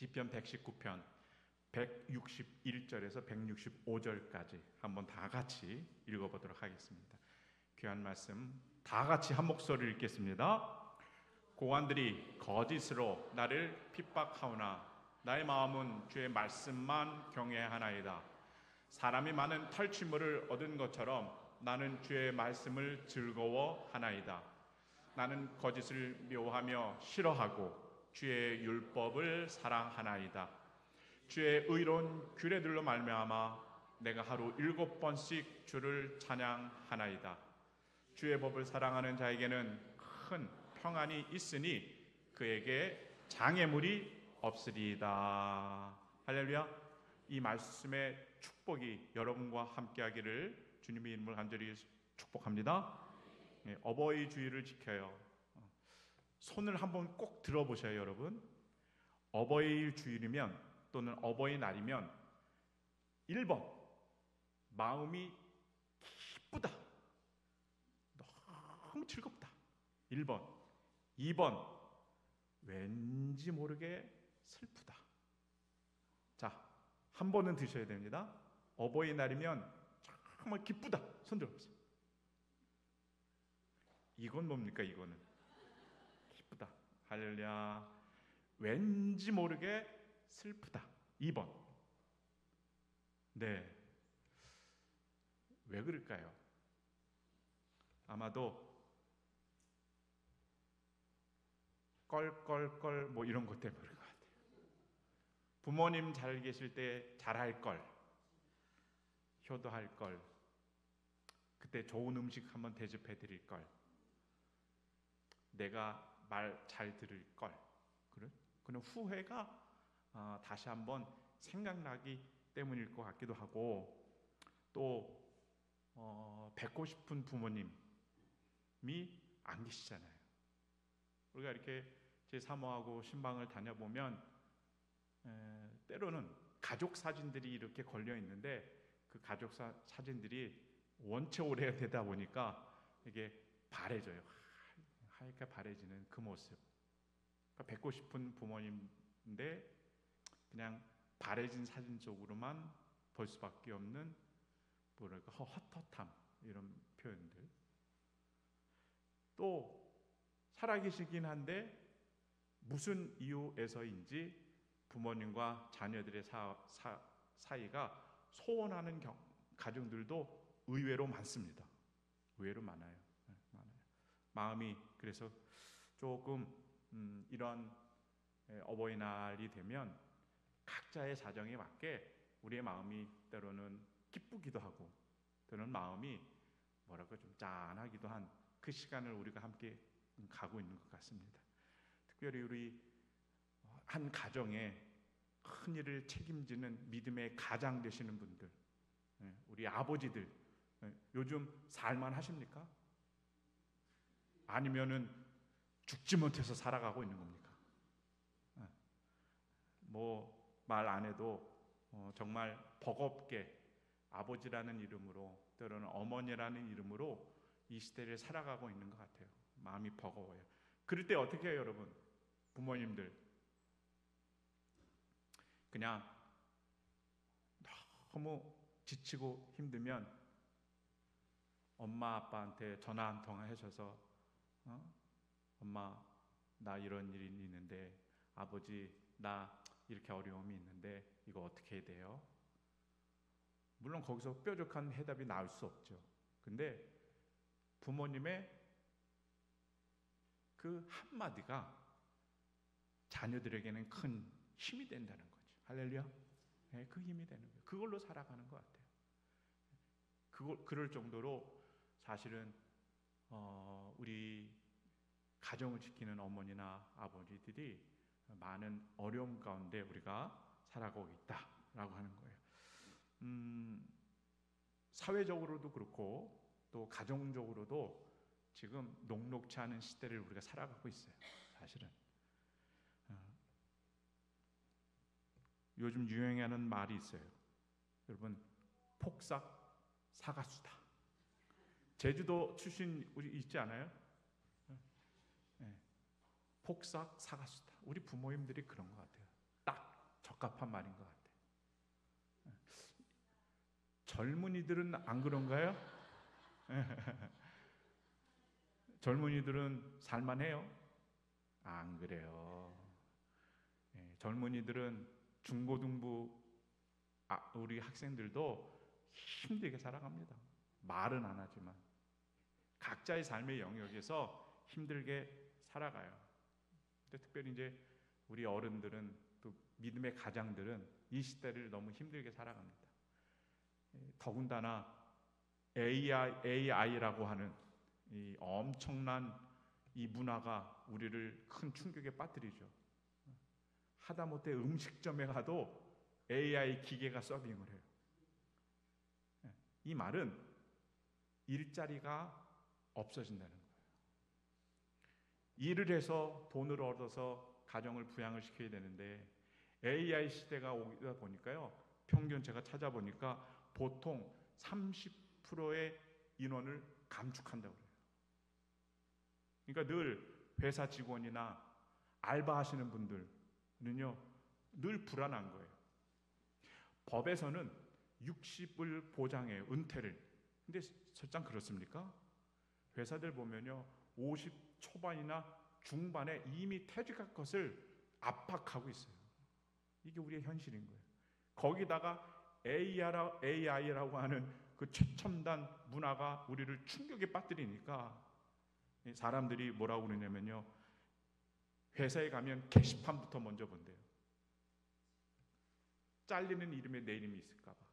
시편 119편 161절에서 165절까지 한번 다 같이 읽어보도록 하겠습니다. 귀한 말씀 다 같이 한 목소리로 읽겠습니다. 고관들이 거짓으로 나를 핍박하오나 나의 마음은 주의 말씀만 경외하나이다. 사람이 많은 탈취물을 얻은 것처럼 나는 주의 말씀을 즐거워하나이다. 나는 거짓을 미워하며 싫어하고 주의 율법을 사랑하나이다. 주의 의로운 규례들로 말미암아 내가 하루 7번씩 주를 찬양하나이다. 주의 법을 사랑하는 자에게는 큰 평안이 있으니 그에게 장애물이 없으리이다. 할렐루야. 이 말씀의 축복이 여러분과 함께하기를 주님의 이름으로 간절히 축복합니다. 어버이 주의를 지켜요. 손을 한번 꼭 들어보셔요, 여러분. 어버이 주일이면 또는 어버이날이면 1번 마음이 기쁘다, 너무 즐겁다. 1번. 2번 왠지 모르게 슬프다. 자, 한 번은 드셔야 됩니다. 어버이날이면 정말 기쁘다. 손 들어보세요. 이건 뭡니까? 이거는 기쁘다. 할렐루야. 왠지 모르게 슬프다. 2번. 네. 왜 그럴까요? 아마도 껄껄껄 뭐 이런 것 때문에 그런 것 같아요. 부모님 잘 계실 때 잘할 걸, 효도할 걸, 그때 좋은 음식 한번 대접해 드릴 걸, 내가 말 잘 들을 걸, 그런 후회가 다시 한번 생각나기 때문일 것 같기도 하고, 또 뵙고 싶은 부모님이 안 계시잖아요. 우리가 이렇게 제 사모하고 신방을 다녀보면 때로는 가족 사진들이 이렇게 걸려 있는데 그 가족 사진들이 원체 오래되다 보니까 이게 바래져요. 하얗게 바래지는 그 모습. 그러니까 뵙고 싶은 부모님인데 그냥 바래진 사진 속으로만 볼 수밖에 없는 뭐랄까 헛헛함, 이런 표현들. 또 살아계시긴 한데 무슨 이유에서인지 부모님과 자녀들의 사이가 소원하는 가정들도 의외로 많습니다. 의외로 많아요. 많아요. 마음이 그래서 조금 이런 어버이날이 되면 각자의 사정에 맞게 우리의 마음이 때로는 기쁘기도 하고 때로는 마음이 뭐랄까 좀 짠하기도 한 그 시간을 우리가 함께 가고 있는 것 같습니다. 특별히 우리 한 가정에 큰 일을 책임지는 믿음의 가장 되시는 분들, 우리 아버지들, 요즘 살만 하십니까? 아니면은 죽지 못해서 살아가고 있는 겁니까? 뭐 말 안 해도 정말 버겁게 아버지라는 이름으로 때로는 어머니라는 이름으로 이 시대를 살아가고 있는 것 같아요. 마음이 버거워요. 그럴 때 어떻게 해요, 여러분? 부모님들 그냥 너무 지치고 힘들면 엄마 아빠한테 전화 한 통화 하셔서 엄마 나 이런 일이 있는데, 아버지 나 이렇게 어려움이 있는데 이거 어떻게 해야 돼요? 물론 거기서 뾰족한 해답이 나올 수 없죠. 근데 부모님의 그 한마디가 자녀들에게는 큰 힘이 된다는 거죠. 할렐루야. 네, 그 힘이 되는 거예요. 그걸로 살아가는 것 같아요. 그럴 정도로 사실은 우리 가정을 지키는 어머니나 아버지들이 많은 어려움 가운데 우리가 살아가고 있다라고 하는 거예요. 사회적으로도 그렇고 또 가정적으로도 지금 녹록치 않은 시대를 우리가 살아가고 있어요. 사실은 요즘 유행하는 말이 있어요. 여러분, 폭삭 사과수다. 제주도 출신 우리 있지 않아요? 네. 폭삭 사과수다. 우리 부모님들이 그런 것 같아요. 딱 적합한 말인 것 같아요. 젊은이들은 안 그런가요? 젊은이들은 살만해요? 안 그래요. 젊은이들은 중고등부 우리 학생들도 힘들게 살아갑니다. 말은 안 하지만 각자의 삶의 영역에서 힘들게 살아가요. 근데 특별히 이제 우리 어른들은, 또 믿음의 가장들은 이 시대를 너무 힘들게 살아갑니다. 더군다나 AI라고 하는 이 엄청난 이 문화가 우리를 큰 충격에 빠뜨리죠. 하다못해 음식점에 가도 AI 기계가 서빙을 해요. 이 말은 일자리가 없어진다는 거예요. 일을 해서 돈을 얻어서 가정을 부양을 시켜야 되는데 AI 시대가 오다 보니까요, 평균 제가 찾아보니까 보통 30%의 인원을 감축한다고 그래요. 그러니까 늘 회사 직원이나 알바하시는 분들은요 늘 불안한 거예요. 법에서는 60을 보장해요, 은퇴를. 근데 설상 그렇습니까? 회사들 보면요 50 초반이나 중반에 이미 퇴직할 것을 압박하고 있어요. 이게 우리의 현실인 거예요. 거기다가 AI라고 하는 그 최첨단 문화가 우리를 충격에 빠뜨리니까 사람들이 뭐라고 그러냐면요, 회사에 가면 게시판부터 먼저 본대요. 잘리는 이름에 내 이름이 있을까 봐.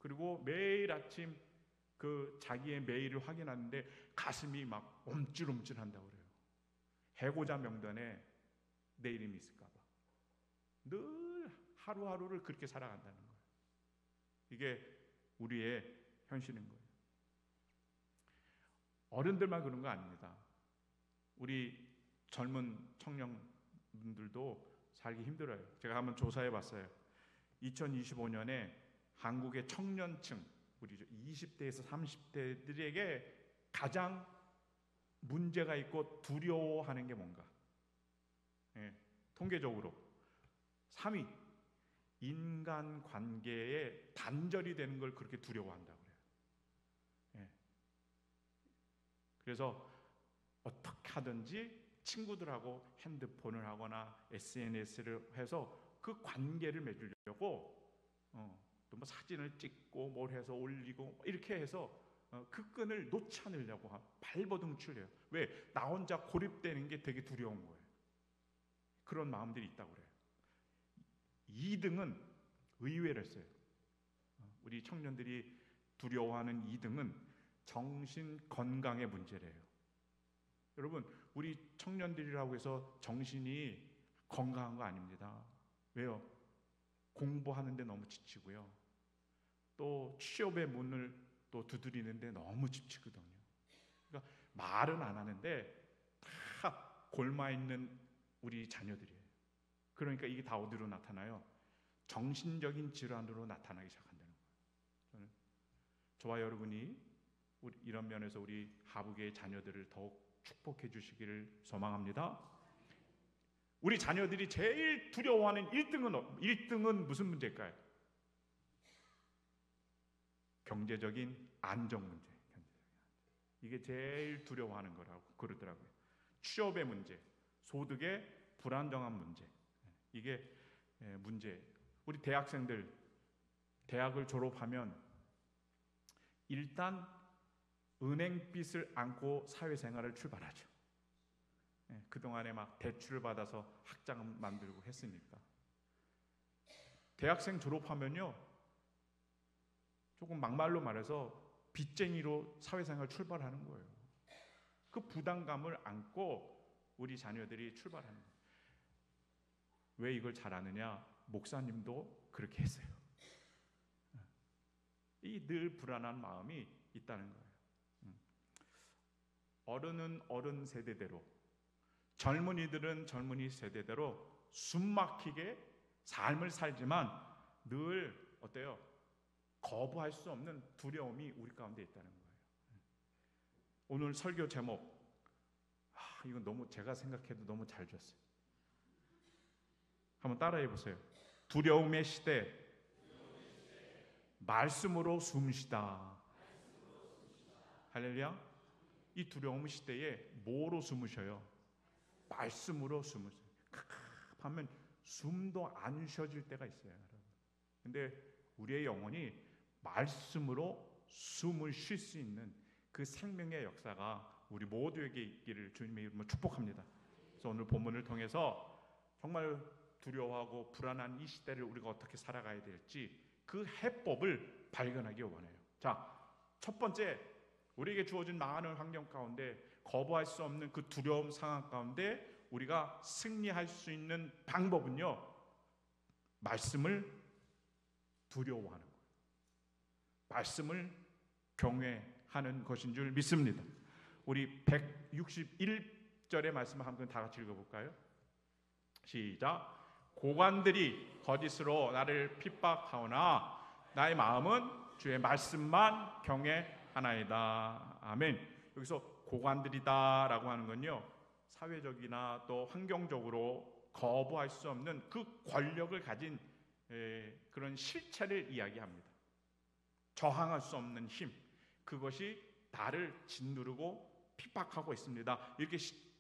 그리고 매일 아침 그 자기의 메일을 확인하는데 가슴이 막 움찔움찔한다고 그래요. 해고자 명단에 내 이름이 있을까 봐. 늘 하루하루를 그렇게 살아간다는 거예요. 이게 우리의 현실인 거예요. 어른들만 그런 거 아닙니다. 우리 젊은 청년분들도 살기 힘들어요. 제가 한번 조사해 봤어요. 2025년에 한국의 청년층, 우리 20대에서 30대들에게 가장 문제가 있고 두려워하는 게 뭔가? 통계적으로 3위, 인간관계에 단절이 되는 걸 그렇게 두려워한다고 그래요. 그래서 어떻게 하든지 친구들하고 핸드폰을 하거나 SNS를 해서 그 관계를 맺으려고 또 뭐 사진을 찍고 뭘 해서 올리고 이렇게 해서 그 끈을 놓지 않으려고 발버둥 치려요. 왜? 나 혼자 고립되는 게 되게 두려운 거예요. 그런 마음들이 있다고 그래요. 2등은 의외였어요. 우리 청년들이 두려워하는 2등은 정신 건강의 문제래요. 여러분, 우리 청년들이라고 해서 정신이 건강한 거 아닙니다. 왜요? 공부하는데 너무 지치고요. 또 취업의 문을 또 두드리는데 너무 지치거든요. 그러니까 말은 안 하는데 다 골마 있는 우리 자녀들이에요. 그러니까 이게 다 어디로 나타나요? 정신적인 질환으로 나타나기 시작한다는 거예요. 저와 여러분이 이런 면에서 우리 하부교의 자녀들을 더욱 축복해 주시기를 소망합니다. 우리 자녀들이 제일 두려워하는 1등은 무슨 문제일까요? 경제적인 안정 문제. 이게 제일 두려워하는 거라고 그러더라고요. 취업의 문제, 소득의 불안정한 문제. 이게 문제. 우리 대학생들 대학을 졸업하면 일단 은행빚을 안고 사회생활을 출발하죠. 그동안에 막 대출을 받아서 학자금 만들고 했으니까. 대학생 졸업하면요, 조금 막말로 말해서 빚쟁이로 사회생활 출발하는 거예요. 그 부담감을 안고 우리 자녀들이 출발하는 거예요. 왜 이걸 잘 아느냐? 목사님도 그렇게 했어요. 이 늘 불안한 마음이 있다는 거예요. 어른은 어른 세대대로, 젊은이들은 젊은이 세대대로 숨막히게 삶을 살지만 늘 어때요? 거부할 수 없는 두려움이 우리 가운데 있다는 거예요. 오늘 설교 제목, 이건 너무 제가 생각해도 너무 잘 줬어요. 한번 따라해 보세요. 두려움의 시대, 말씀으로 숨쉬다. 할렐루야. 이 두려움 시대에 뭐로 숨으셔요? 말씀으로 숨으세요. 하면 숨도 안 쉬어질 때가 있어요, 여러분. 근데 우리의 영혼이 말씀으로 숨을 쉴 수 있는 그 생명의 역사가 우리 모두에게 있기를 주님의 이름으로 축복합니다. 그래서 오늘 본문을 통해서 정말 두려워하고 불안한 이 시대를 우리가 어떻게 살아가야 될지 그 해법을 발견하기 원해요. 자, 첫 번째, 우리에게 주어진 많은 환경 가운데 거부할 수 없는 그 두려움 상황 가운데 우리가 승리할 수 있는 방법은요, 말씀을 두려워하는 거예요. 말씀을 경외하는 것인 줄 믿습니다. 우리 161절의 말씀을 한번 다 같이 읽어볼까요? 시작. 고관들이 거짓으로 나를 핍박하오나 나의 마음은 주의 말씀만 경외하나이다. 아멘. 여기서 고관들이다 라고 하는 건요, 사회적이나 또 환경적으로 거부할 수 없는 그 권력을 가진 그런 실체를 이야기합니다. 저항할 수 없는 힘, 그것이 나를 짓누르고 핍박하고 있습니다. 이렇게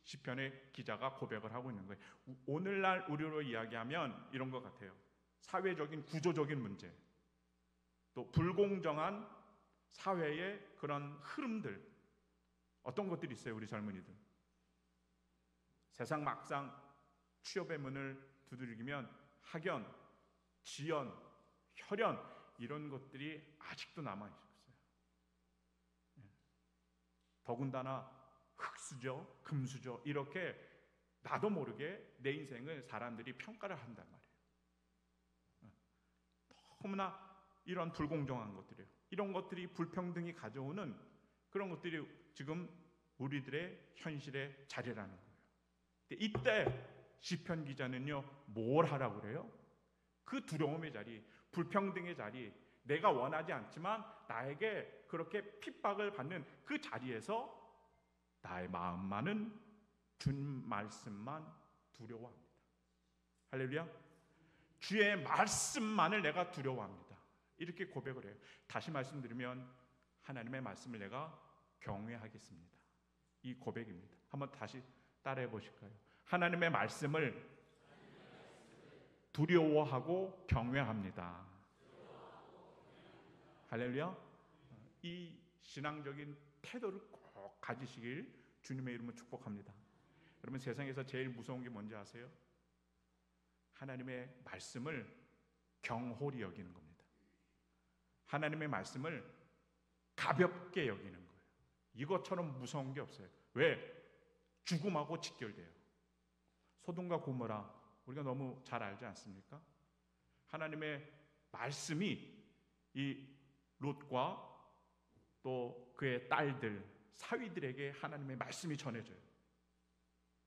시편의 기자가 고백을 하고 있는 거예요. 오늘날 우리로 이야기하면 이런 것 같아요. 사회적인 구조적인 문제, 또 불공정한 사회의 그런 흐름들, 어떤 것들이 있어요? 우리 젊은이들 세상 막상 취업의 문을 두드리면 학연, 지연, 혈연 이런 것들이 아직도 남아있어요. 더군다나 흙수저, 금수저 이렇게 나도 모르게 내 인생을 사람들이 평가를 한단 말이에요. 너무나 이런 불공정한 것들이에요. 이런 것들이 불평등이 가져오는 그런 것들이 지금 우리들의 현실의 자리라는 거예요. 이때 시편 기자는요, 뭘 하라고 그래요? 그 두려움의 자리, 불평등의 자리, 내가 원하지 않지만 나에게 그렇게 핍박을 받는 그 자리에서 나의 마음만은 준 말씀만 두려워합니다. 할렐루야. 주의 말씀만을 내가 두려워합니다. 이렇게 고백을 해요. 다시 말씀드리면 하나님의 말씀을 내가 경외하겠습니다. 이 고백입니다. 한번 다시 따라해 보실까요? 하나님의 말씀을 두려워하고 경외합니다. 할렐루야. 이 신앙적인 태도를 꼭 가지시길 주님의 이름으로 축복합니다. 여러분, 세상에서 제일 무서운 게 뭔지 아세요? 하나님의 말씀을 경홀히 여기는 겁니다. 하나님의 말씀을 가볍게 여기는 거예요. 이것처럼 무서운 게 없어요. 왜? 죽음하고 직결돼요. 소돔과 고모라 우리가 너무 잘 알지 않습니까? 하나님의 말씀이 이 롯과 또 그의 딸들, 사위들에게 하나님의 말씀이 전해져요.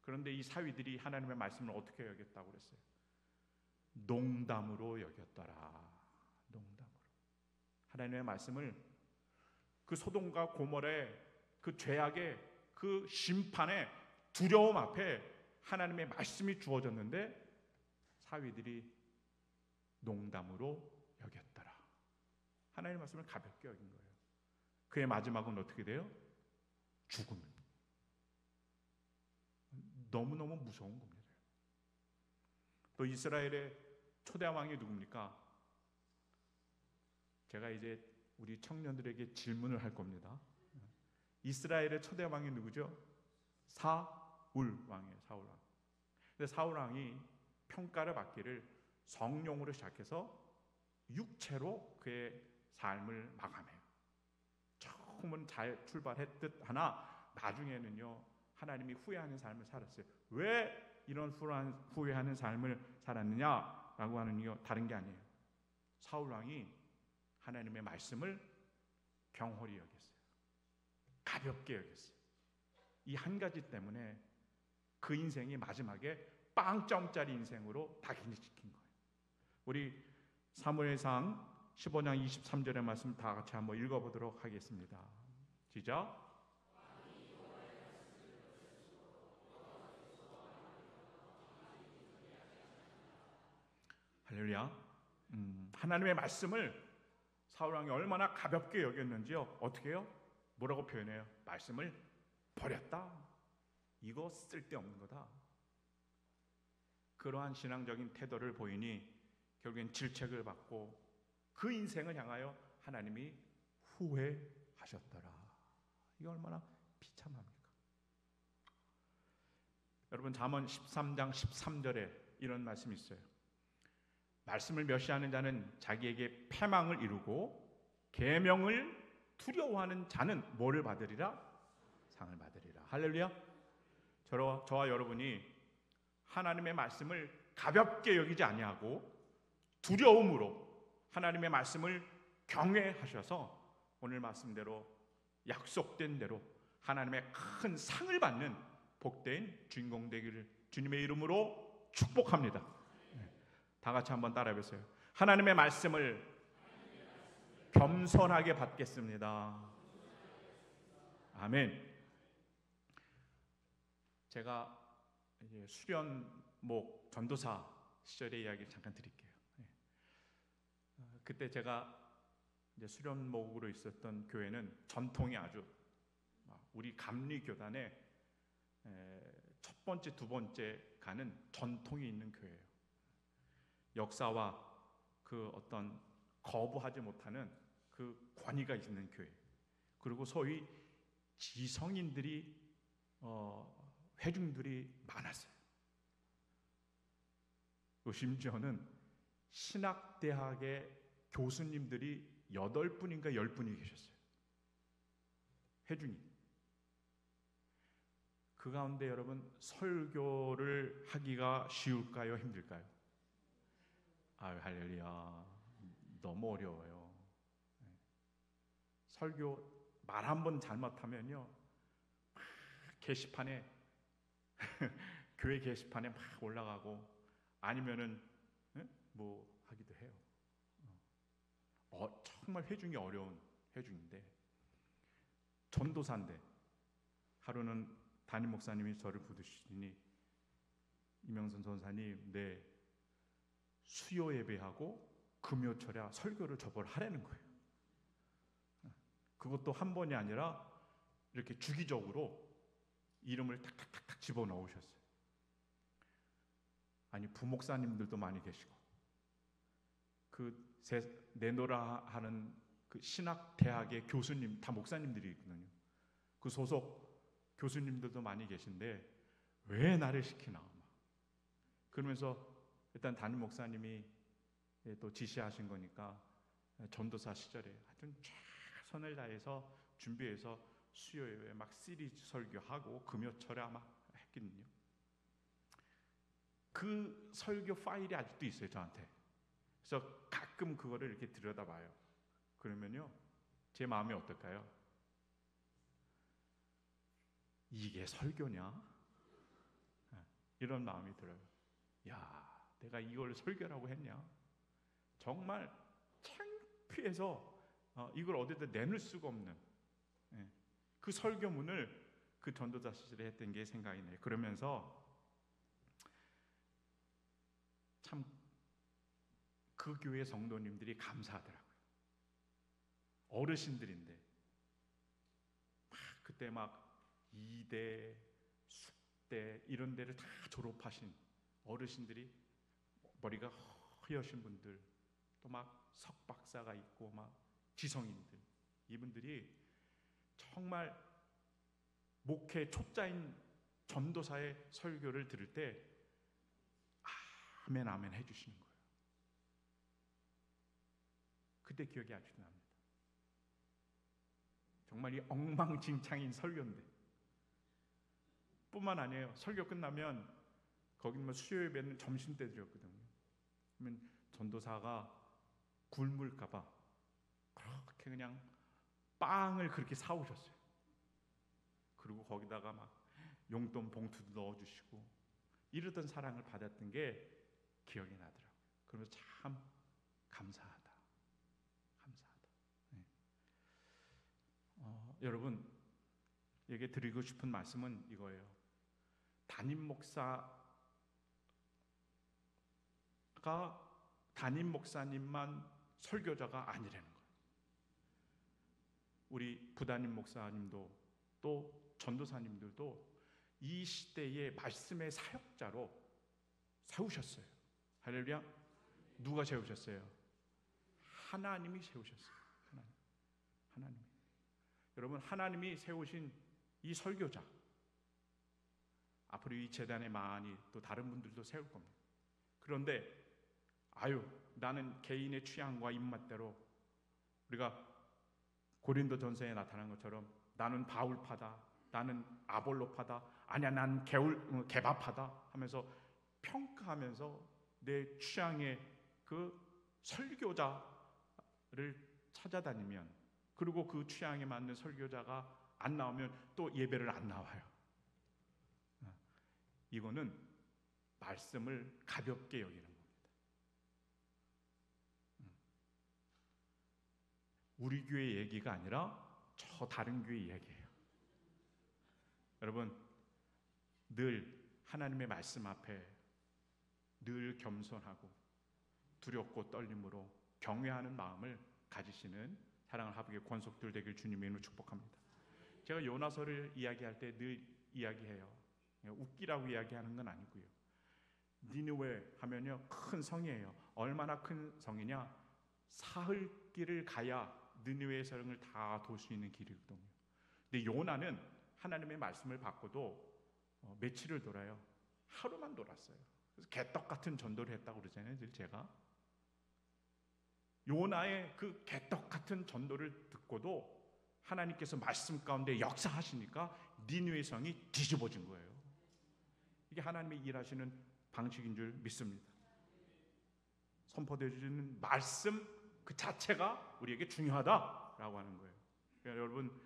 그런데 이 사위들이 하나님의 말씀을 어떻게 여겼다고 그랬어요? 농담으로 여겼더라. 농담으로. 하나님의 말씀을 그 소돔과 고모라의 그 죄악의 그 심판의 두려움 앞에 하나님의 말씀이 주어졌는데 사위들이 농담으로 여겼더라. 하나님의 말씀을 가볍게 여긴 거예요. 그의 마지막은 어떻게 돼요? 죽음. 너무너무 무서운 겁니다. 또 이스라엘의 초대 왕이 누굽니까? 제가 이제 우리 청년들에게 질문을 할 겁니다. 이스라엘의 초대 왕이 누구죠? 사울 왕이에요. 사울 왕. 근데 사울 왕이 평가를 받기를 성령으로 시작해서 육체로 그의 삶을 마감해요. 처음은 잘 출발했듯 하나 나중에는요, 하나님이 후회하는 삶을 살았어요. 왜 이런 후회하는 삶을 살았느냐라고 하는 다른 게 아니에요. 사울 왕이 하나님의 말씀을 경홀히 여겼어요. 가볍게 여겼어요. 이 한 가지 때문에 그 인생이 마지막에 빵점짜리 인생으로 낙인시킨 거예요. 우리 사무엘상 15장 23절의 말씀 다 같이 한번 읽어보도록 하겠습니다. 시작. 할렐루야. 하나님의 말씀을 사울왕이 얼마나 가볍게 여겼는지요. 어떻게 해요? 뭐라고 표현해요? 말씀을 버렸다. 이거 쓸데없는 거다. 그러한 신앙적인 태도를 보이니 결국엔 질책을 받고 그 인생을 향하여 하나님이 후회하셨더라. 이게 얼마나 비참합니까? 여러분, 잠언 13장 13절에 이런 말씀이 있어요. 말씀을 멸시하는 자는 자기에게 패망을 이루고 계명을 두려워하는 자는 뭐를 받으리라? 상을 받으리라. 할렐루야. 저와 여러분이 하나님의 말씀을 가볍게 여기지 아니하고 두려움으로 하나님의 말씀을 경외하셔서 오늘 말씀대로 약속된 대로 하나님의 큰 상을 받는 복된 주인공 되기를 주님의 이름으로 축복합니다. 다 같이 한번 따라해보세요. 하나님의 말씀을 겸손하게 받겠습니다. 아멘. 제가 이제 수련목 전도사 시절의 이야기를 잠깐 드릴게요. 그때 제가 이제 수련목으로 있었던 교회는 전통이 아주 우리 감리교단의 첫 번째, 두 번째 가는 전통이 있는 교회예요. 역사와 그 어떤 거부하지 못하는 그 권위가 있는 교회. 그리고 소위 지성인들이 회중들이 많았어요. 심지어는 신학대학의 교수님들이 8분인가 10분이 계셨어요. 회중이. 그 가운데 여러분, 설교를 하기가 쉬울까요? 힘들까요? 아유, 할렐루야. 너무 어려워요. 설교 말 한 번 잘못하면요, 막 게시판에 교회 게시판에 막 올라가고 아니면은 뭐 하기도 해요. 정말 회중이 어려운 회중인데, 전도사인데 하루는 담임 목사님이 저를 부르시니, 이명선 전사님, 네, 수요 예배하고 금요철에 설교를 저보고 하라는 거예요. 그것도 한 번이 아니라 이렇게 주기적으로 이름을 탁탁탁탁 집어넣으셨어요. 아니, 부목사님들도 많이 계시고 그 내노라 하는 그 신학대학의 교수님, 다 목사님들이 있거든요. 그 소속 교수님들도 많이 계신데 왜 나를 시키나. 그러면서 일단 담임 목사님이 또 지시하신 거니까 전도사 시절에 하여튼 최선을 다해서 준비해서 수요일에 막 시리즈 설교하고 금요철에 아마 했거든요. 그 설교 파일이 아직도 있어요, 저한테. 그래서 가끔 그거를 이렇게 들여다봐요. 그러면요, 제 마음이 어떨까요? 이게 설교냐? 이런 마음이 들어요. 야, 내가 이걸 설교라고 했냐? 정말 창피해서 이걸 어디다 내놓을 수가 없는 그 설교문을 그 전도자 시절에 했던 게 생각이 나요. 그러면서 참 그 교회 성도님들이 감사하더라고요. 어르신들인데 그때 막 이대, 숙대 이런 데를 다 졸업하신 어르신들이, 머리가 허여신 분들, 또 막 석박사가 있고 막 지성인들, 이분들이 정말 목회 초짜인 전도사의 설교를 들을 때 아멘 아멘 해주시는 거예요. 그때 기억이 아직도 납니다. 정말 이 엉망진창인 설교인데, 뿐만 아니에요. 설교 끝나면 거기는 수요 예배는 점심때 드렸거든요. 그러면 전도사가 굶을까봐 그렇게 그냥 빵을 그렇게 사오셨어요. 그리고 거기다가 막 용돈 봉투도 넣어주시고 이러던 사랑을 받았던 게 기억이 나더라고요. 그러면서 참 감사하다. 네. 여러분, 얘기 드리고 싶은 말씀은 이거예요. 담임 목사가 담임 목사님만 설교자가 아니라는 거예요. 우리 부담임 목사님도 또 전도사님들도 이 시대의 말씀의 사역자로 세우셨어요. 할렐루야. 누가 세우셨어요? 하나님이 세우셨어요. 하나님. 여러분, 하나님이 세우신 이 설교자, 앞으로 이 재단에 많이 또 다른 분들도 세울 겁니다. 그런데 나는 개인의 취향과 입맛대로, 우리가 고린도 전서에 나타난 것처럼 나는 바울파다, 나는 아볼로파다, 아니야 난 개바파다 하면서 평가하면서 내 취향의 그 설교자를 찾아다니면, 그리고 그 취향에 맞는 설교자가 안 나오면 또 예배를 안 나와요. 이거는 말씀을 가볍게 여기는 겁니다. 우리 교회 얘기가 아니라 저 다른 교회 얘기예요. 여러분, 늘 하나님의 말씀 앞에 늘 겸손하고 두렵고 떨림으로 경외하는 마음을 가지시는 사랑하는 하복의 권속들 되길 주님의 이름으로 축복합니다. 제가 요나서를 이야기할 때 늘 이야기해요. 웃기라고 이야기하는 건 아니고요. 니느웨 하면요, 큰 성이에요. 얼마나 큰 성이냐? 사흘 길을 가야 니느웨의 성을 다 돌 수 있는 길이거든요. 근데 요나는 하나님의 말씀을 받고도 며칠을 돌아요. 하루만 돌았어요. 그래서 개떡 같은 전도를 했다고 그러잖아요. 늘 제가 요나의 그 개떡 같은 전도를 듣고도 하나님께서 말씀 가운데 역사하시니까 니느웨의 성이 뒤집어진 거예요. 이게 하나님의 일하시는 방식인 줄 믿습니다. 선포되어 주시는 말씀 그 자체가 우리에게 중요하다라고 하는 거예요. 그러니까 여러분,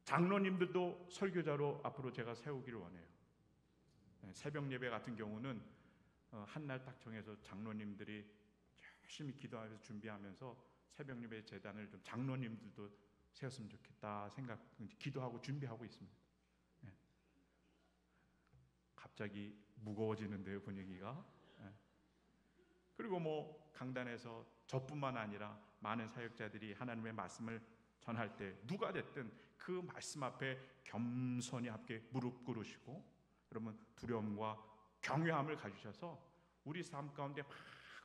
장로님들도 설교자로 앞으로 제가 세우기를 원해요. 새벽 예배 같은 경우는 한날 딱 정해서 장로님들이 열심히 기도하면서 준비하면서 새벽 예배 재단을 좀 장로님들도 세웠으면 좋겠다 생각, 기도하고 준비하고 있습니다. 갑자기 무거워지는데요, 분위기가. 그리고 뭐 강단에서 저뿐만 아니라 많은 사역자들이 하나님의 말씀을 전할 때 누가 됐든 그 말씀 앞에 겸손히 함께 무릎 꿇으시고, 여러분 두려움과 경외함을 가지셔서 우리 삶 가운데 막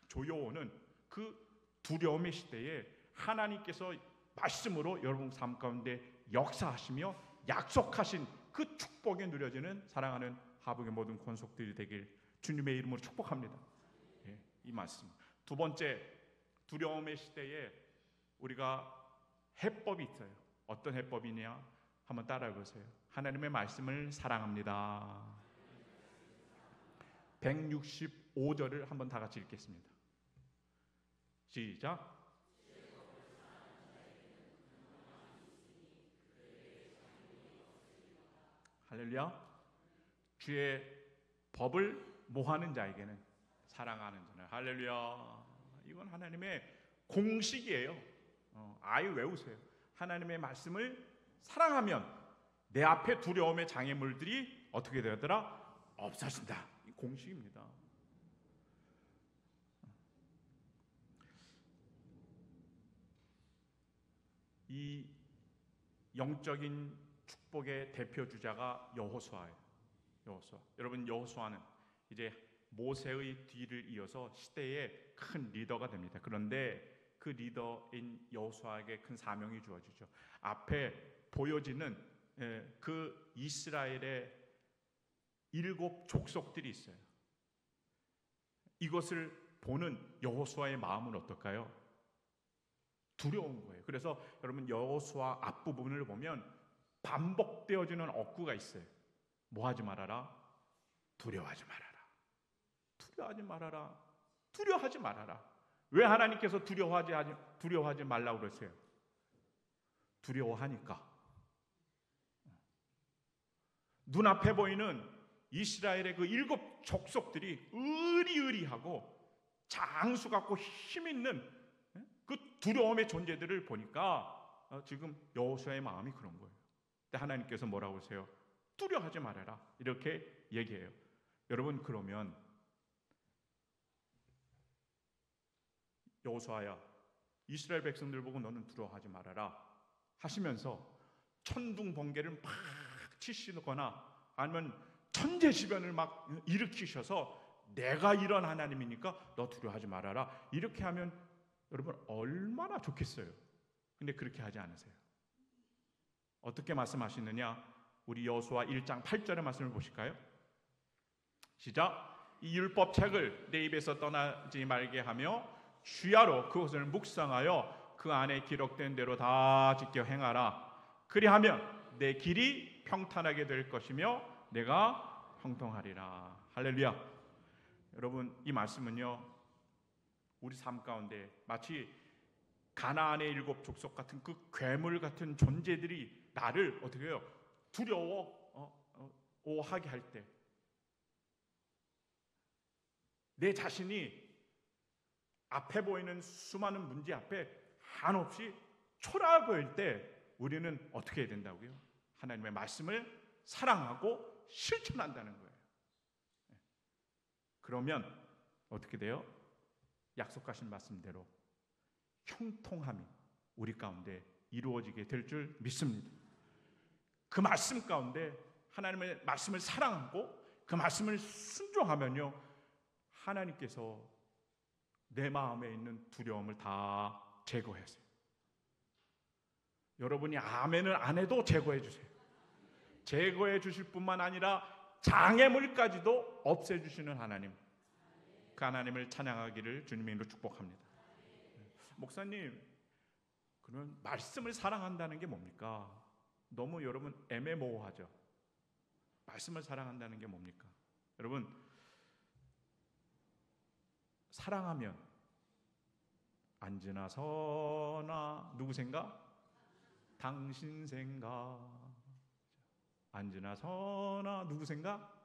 조여오는 그 두려움의 시대에 하나님께서 말씀으로 여러분 삶 가운데 역사하시며 약속하신 그 축복에 누려지는 사랑하는 하복의 모든 권속들이 되길 주님의 이름으로 축복합니다. 이 말씀. 두 번째, 두려움의 시대에 우리가 해법이 있어요. 어떤 해법이냐? 한번 따라해 보세요. 하나님의 말씀을 사랑합니다. 165절을 한번 다 같이 읽겠습니다. 시작. 할렐루야. 주의 법을 모하는 자에게는, 사랑하는 자는, 할렐루야. 이건 하나님의 공식이에요. 아예 외우세요. 하나님의 말씀을 사랑하면 내 앞에 두려움의 장애물들이 어떻게 되더라? 없어진다. 이 공식입니다. 이 영적인 축복의 대표 주자가 여호수아예요. 여호수아. 여러분, 여호수아는 이제 모세의 뒤를 이어서 시대의 큰 리더가 됩니다. 그런데 그 리더인 여호수아에게 큰 사명이 주어지죠. 앞에 보여지는 그 이스라엘의 7 족속들이 있어요. 이것을 보는 여호수아의 마음은 어떨까요? 두려운 거예요. 그래서 여러분, 여호수아 앞부분을 보면 반복되어지는 억구가 있어요. 뭐 하지 말아라? 두려워하지 말아라. 두려워하지 말아라. 두려워하지 말아라. 왜 하나님께서 두려워하지 말라고 그러세요? 두려워하니까. 눈앞에 보이는 이스라엘의 그 7 족속들이 의리의리하고 장수 같고 힘 있는 그 두려움의 존재들을 보니까 지금 여호수아의 마음이 그런 거예요. 근데 하나님께서 뭐라고 하세요? 두려워하지 말아라. 이렇게 얘기해요. 여러분, 그러면 여호수아야, 이스라엘 백성들 보고 너는 두려워하지 말아라 하시면서 천둥 번개를 막 치시거나 아니면 천재지변을 막 일으키셔서 내가 이런 하나님이니까 너 두려워하지 말아라 이렇게 하면 여러분 얼마나 좋겠어요. 근데 그렇게 하지 않으세요. 어떻게 말씀하시느냐? 우리 여호수아 1장 8절의 말씀을 보실까요? 시작. 이 율법책을 내 입에서 떠나지 말게 하며 주야로 그것을 묵상하여 그 안에 기록된 대로 다 지켜 행하라. 그리하면 내 길이 평탄하게 될 것이며 내가 형통하리라. 할렐루야. 여러분, 이 말씀은요 우리 삶 가운데 마치 가나안의 7 족속 같은 그 괴물 같은 존재들이 나를 어떻게 해요? 두려워하게 할 때, 내 자신이 앞에 보이는 수많은 문제 앞에 한없이 초라해 보일 때 우리는 어떻게 해야 된다고요? 하나님의 말씀을 사랑하고 실천한다는 거예요. 그러면 어떻게 돼요? 약속하신 말씀대로 형통함이 우리 가운데 이루어지게 될 줄 믿습니다. 그 말씀 가운데 하나님의 말씀을 사랑하고 그 말씀을 순종하면요 하나님께서 내 마음에 있는 두려움을 다 제거하세요. 여러분이 아멘을 안 해도 제거해 주세요. 제거해 주실 뿐만 아니라 장애물까지도 없애주시는 하나님, 그 하나님을 찬양하기를 주님의 이름으로 축복합니다. 목사님, 그러면 말씀을 사랑한다는 게 뭡니까? 너무 여러분 애매모호하죠. 말씀을 사랑한다는 게 뭡니까? 여러분, 사랑하면 앉으나 서나 누구 생각? 당신 생각. 앉으나 서나 누구 생각?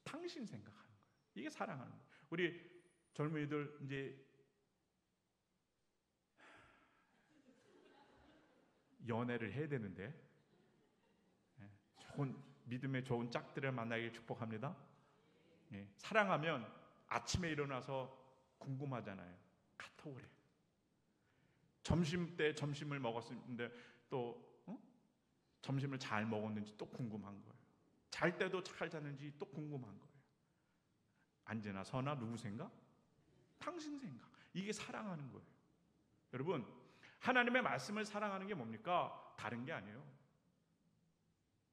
당신 생각하는 거예요. 이게 사랑하는 거예요. 우리 젊은이들 이제 연애를 해야 되는데 좋은 믿음의 좋은 짝들을 만나길 축복합니다. 사랑하면 아침에 일어나서 궁금하잖아요. 카톡을 해. 점심 때 점심을 먹었는데 또 점심을 잘 먹었는지 또 궁금한 거예요. 잘 때도 잘 잤는지 또 궁금한 거예요. 앉으나 서나 누구 생각? 당신 생각. 이게 사랑하는 거예요. 여러분, 하나님의 말씀을 사랑하는 게 뭡니까? 다른 게 아니에요.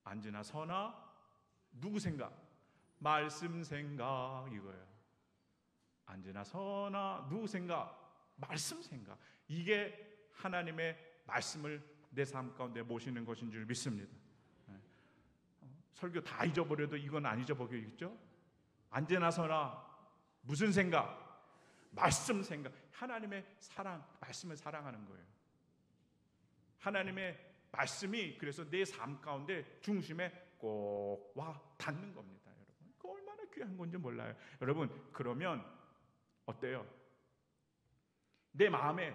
앉으나 서나 누구 생각? 말씀 생각 이거예요. 앉으나 서나 누구 생각? 말씀 생각. 이게 하나님의 말씀을 내 삶 가운데 모시는 것인 줄 믿습니다. 설교 다 잊어버려도 이건 안 잊어버리겠죠? 앉으나 서나 무슨 생각? 말씀 생각. 하나님의 사랑, 말씀을 사랑하는 거예요. 하나님의 말씀이 그래서 내 삶 가운데 중심에 꼭 와 닿는 겁니다. 여러분, 그 얼마나 귀한 건지 몰라요. 여러분, 그러면 어때요? 내 마음에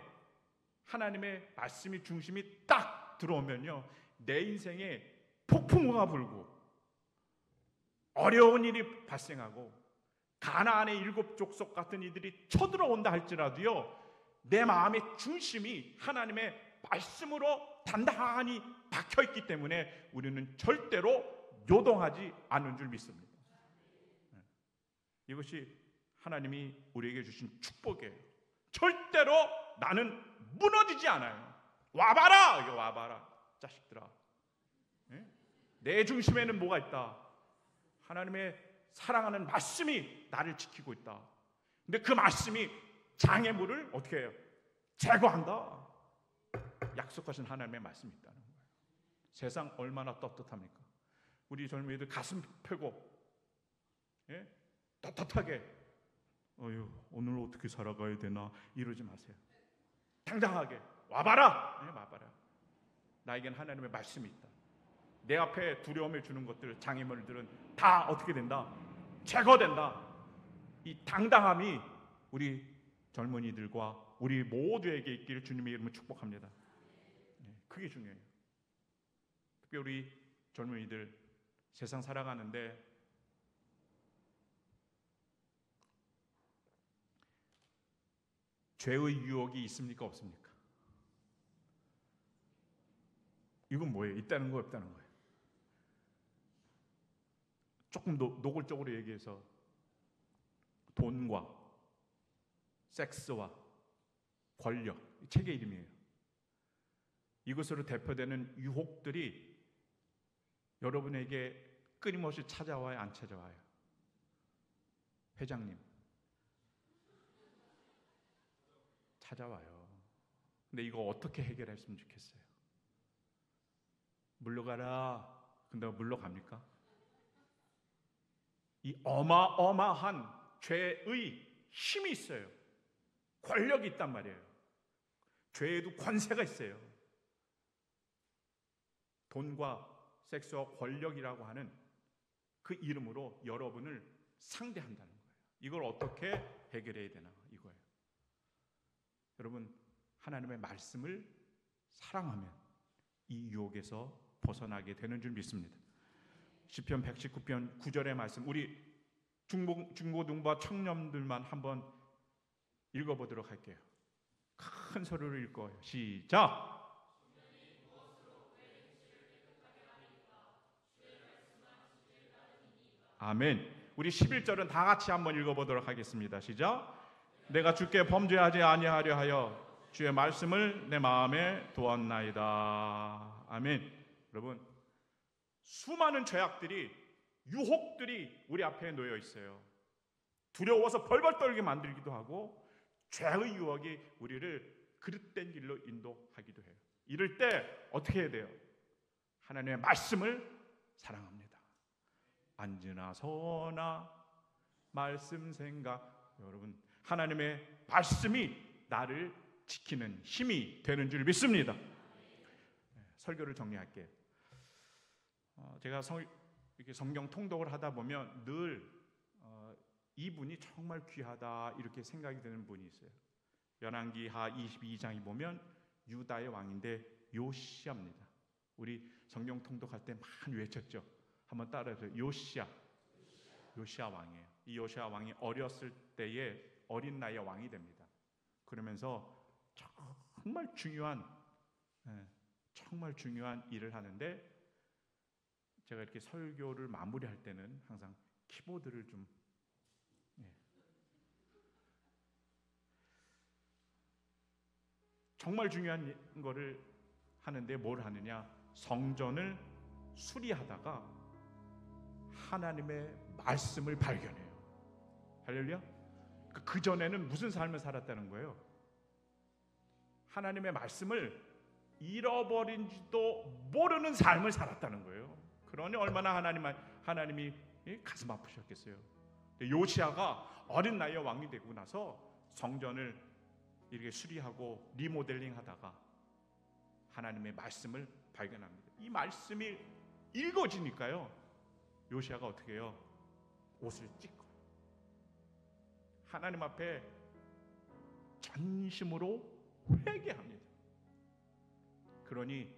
하나님의 말씀이 중심이 딱 들어오면요 내 인생에 폭풍우가 불고 어려운 일이 발생하고 가나안의 7 족속 같은 이들이 쳐들어온다 할지라도요 내 마음의 중심이 하나님의 말씀으로 단단히 박혀있기 때문에 우리는 절대로 요동하지 않는 줄 믿습니다. 이것이 하나님이 우리에게 주신 축복이에요. 절대로 나는 무너지지 않아요. 와봐라! 이거 와봐라. 자식들아. 내 중심에는 뭐가 있다? 하나님의 사랑하는 말씀이 나를 지키고 있다. 근데 그 말씀이 장애물을 어떻게 해요? 제거한다. 약속하신 하나님의 말씀이 있다는 거예요. 세상 얼마나 떳떳합니까? 우리 젊은이들 가슴 펴고 떳떳하게 오늘 어떻게 살아가야 되나 이러지 마세요. 당당하게 와봐라. 와봐라. 나에겐 하나님의 말씀이 있다. 내 앞에 두려움을 주는 것들, 장애물들은 다 어떻게 된다? 제거된다. 이 당당함이 우리 젊은이들과 우리 모두에게 있기를 주님의 이름으로 축복합니다. 그게 중요해요. 특별히 우리 젊은이들 세상 살아가는데 죄의 유혹이 있습니까? 없습니까? 이건 뭐예요? 있다는 거 없다는 거예요? 조금 더 노골적으로 얘기해서 돈과 섹스와 권력, 책의 이름이에요. 이것으로 대표되는 유혹들이 여러분에게 끊임없이 찾아와요, 안 찾아와요? 회장님, 찾아와요. 근데 이거 어떻게 해결했으면 좋겠어요? 물러가라. 근데 물러갑니까? 이 어마어마한 죄의 힘이 있어요. 권력이 있단 말이에요. 죄에도 권세가 있어요. 돈과 섹스와 권력이라고 하는 그 이름으로 여러분을 상대한다는 거예요. 이걸 어떻게 해결해야 되나 이거예요. 여러분, 하나님의 말씀을 사랑하면 이 유혹에서 벗어나게 되는 줄 믿습니다. 시편 119편 9절의 말씀, 우리 중고등부와 청년들만 한번 읽어보도록 할게요. 큰 소리로 읽어요. 시작! 아멘. 우리 11절은 다 같이 한번 읽어보도록 하겠습니다. 시작! 내가 주께 범죄하지 아니하려 하여 주의 말씀을 내 마음에 두었나이다. 아멘. 여러분, 수많은 죄악들이, 유혹들이 우리 앞에 놓여 있어요. 두려워서 벌벌 떨게 만들기도 하고 죄의 유혹이 우리를 그릇된 길로 인도하기도 해요. 이럴 때 어떻게 해야 돼요? 하나님의 말씀을 사랑합니다. 앉으나 서나 말씀 생각. 여러분, 하나님의 말씀이 나를 지키는 힘이 되는 줄 믿습니다. 설교를 정리할게요. 제가 이렇게 성경 통독을 하다 보면 늘 이분이 정말 귀하다 이렇게 생각이 드는 분이 있어요. 열왕기하 22장에 보면 유다의 왕인데 요시야입니다. 우리 성경 통독할 때 많이 외쳤죠. 한번 따라해서 요시야 왕이에요. 이 요시야 왕이 어렸을 때에 어린 나이에 왕이 됩니다. 그러면서 정말 중요한 일을 하는데, 제가 이렇게 설교를 마무리할 때는 항상 키보드를 좀 정말 중요한 거를 하는데 뭘 하느냐? 성전을 수리하다가 하나님의 말씀을 발견해요. 할렐루야. 그 전에는 무슨 삶을 살았다는 거예요? 하나님의 말씀을 잃어버린지도 모르는 삶을 살았다는 거예요. 그러니 얼마나 하나님이 가슴 아프셨겠어요. 요시야가 어린 나이에 왕이 되고 나서 성전을 이렇게 수리하고 리모델링 하다가 하나님의 말씀을 발견합니다. 이 말씀이 읽어지니까요, 요시야가 어떻게 해요? 옷을 찢고 하나님 앞에 전심으로 회개합니다. 그러니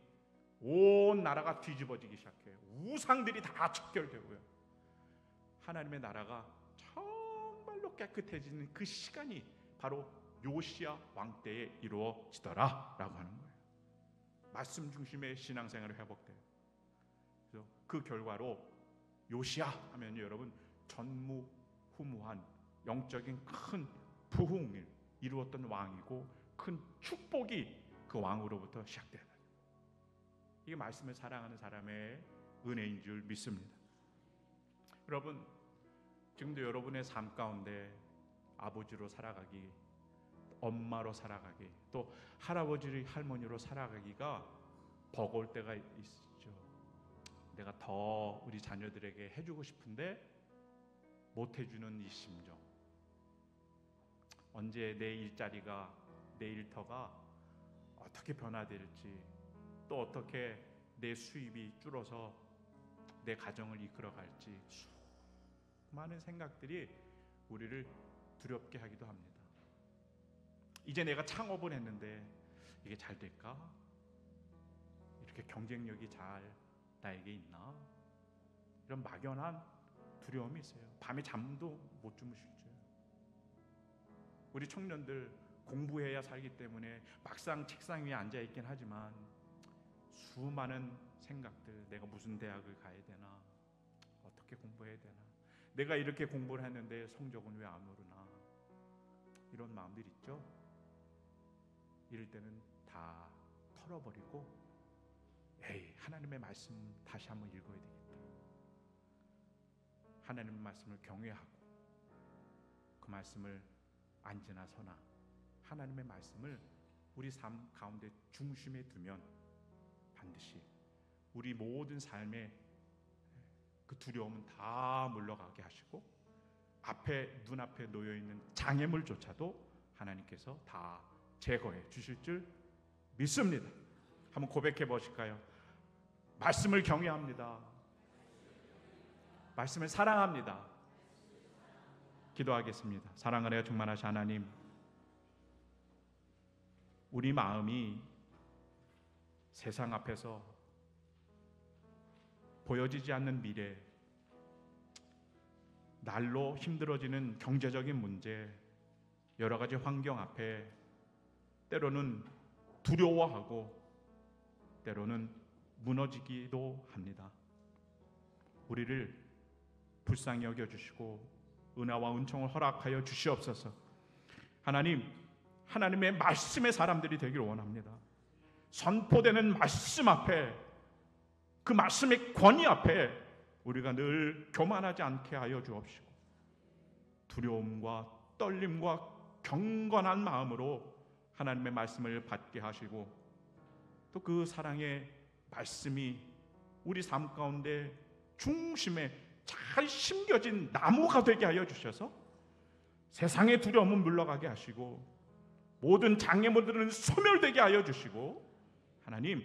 온 나라가 뒤집어지기 시작해요. 우상들이 다 척결되고요. 하나님의 나라가 정말로 깨끗해지는 그 시간이 바로 요시야 왕 때에 이루어지더라 라고 하는 거예요. 말씀 중심의 신앙생활이 회복돼요. 그래서 그 결과로 요시야 하면 여러분 전무후무한 영적인 큰 부흥을 이루었던 왕이고 큰 축복이 그 왕으로부터 시작돼요. 이게 말씀을 사랑하는 사람의 은혜인 줄 믿습니다. 여러분, 지금도 여러분의 삶 가운데 아버지로 살아가기, 엄마로 살아가기, 또 할아버지 할머니로 살아가기가 버거울 때가 있죠. 내가 더 우리 자녀들에게 해주고 싶은데 못 해주는 이 심정, 언제 내 일자리가, 내 일터가 어떻게 변화될지, 또 어떻게 내 수입이 줄어서 내 가정을 이끌어갈지, 수많은 생각들이 우리를 두렵게 하기도 합니다. 이제 내가 창업을 했는데 이게 잘 될까? 이렇게 경쟁력이 잘 나에게 있나? 이런 막연한 두려움이 있어요. 밤에 잠도 못 주무시죠. 우리 청년들 공부해야 살기 때문에 막상 책상 위에 앉아 있긴 하지만 수많은 생각들, 내가 무슨 대학을 가야 되나, 어떻게 공부해야 되나, 내가 이렇게 공부를 했는데 성적은 왜 안 오르나, 이런 마음들 있죠. 이럴 때는 다 털어버리고 하나님의 말씀 다시 한번 읽어야 되겠다. 하나님의 말씀을 경외하고 그 말씀을 앉으나 서나 하나님의 말씀을 우리 삶 가운데 중심에 두면 반드시 우리 모든 삶의 그 두려움은 다 물러가게 하시고 눈앞에 놓여있는 장애물조차도 하나님께서 다 제거해 주실 줄 믿습니다. 한번 고백해 보실까요? 말씀을 경외합니다. 말씀을 사랑합니다. 기도하겠습니다. 사랑을 충만하신 하나님, 우리 마음이 세상 앞에서 보여지지 않는 미래, 날로 힘들어지는 경제적인 문제, 여러 가지 환경 앞에 때로는 두려워하고 때로는 무너지기도 합니다. 우리를 불쌍히 여겨주시고 은혜와 은총을 허락하여 주시옵소서. 하나님, 하나님의 말씀의 사람들이 되기를 원합니다. 선포되는 말씀 앞에, 그 말씀의 권위 앞에 우리가 늘 교만하지 않게 하여 주옵시고 두려움과 떨림과 경건한 마음으로 하나님의 말씀을 받게 하시고 또 그 사랑의 말씀이 우리 삶 가운데 중심에 잘 심겨진 나무가 되게 하여 주셔서 세상의 두려움은 물러가게 하시고 모든 장애물들은 소멸되게 하여 주시고 하나님,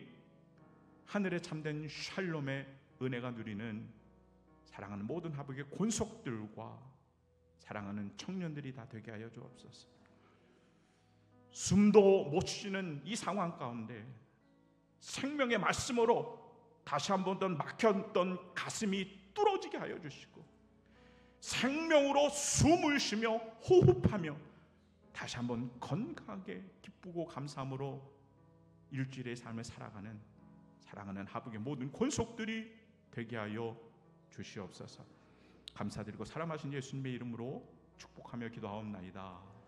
하늘에 참된 샬롬의 은혜가 누리는 사랑하는 모든 하복의 권속들과 사랑하는 청년들이 다 되게 하여 주옵소서. 숨도 못 쉬는 이 상황 가운데 생명의 말씀으로 다시 한번 더 막혔던 가슴이 뚫어지게 하여 주시고 생명으로 숨을 쉬며 호흡하며 다시 한번 건강하게 기쁘고 감사함으로 일주일의 삶을 살아가는 사랑하는 하복의 모든 권속들이 되게 하여 주시옵소서. 감사드리고 사랑하신 예수님의 이름으로 축복하며 기도하옵나이다.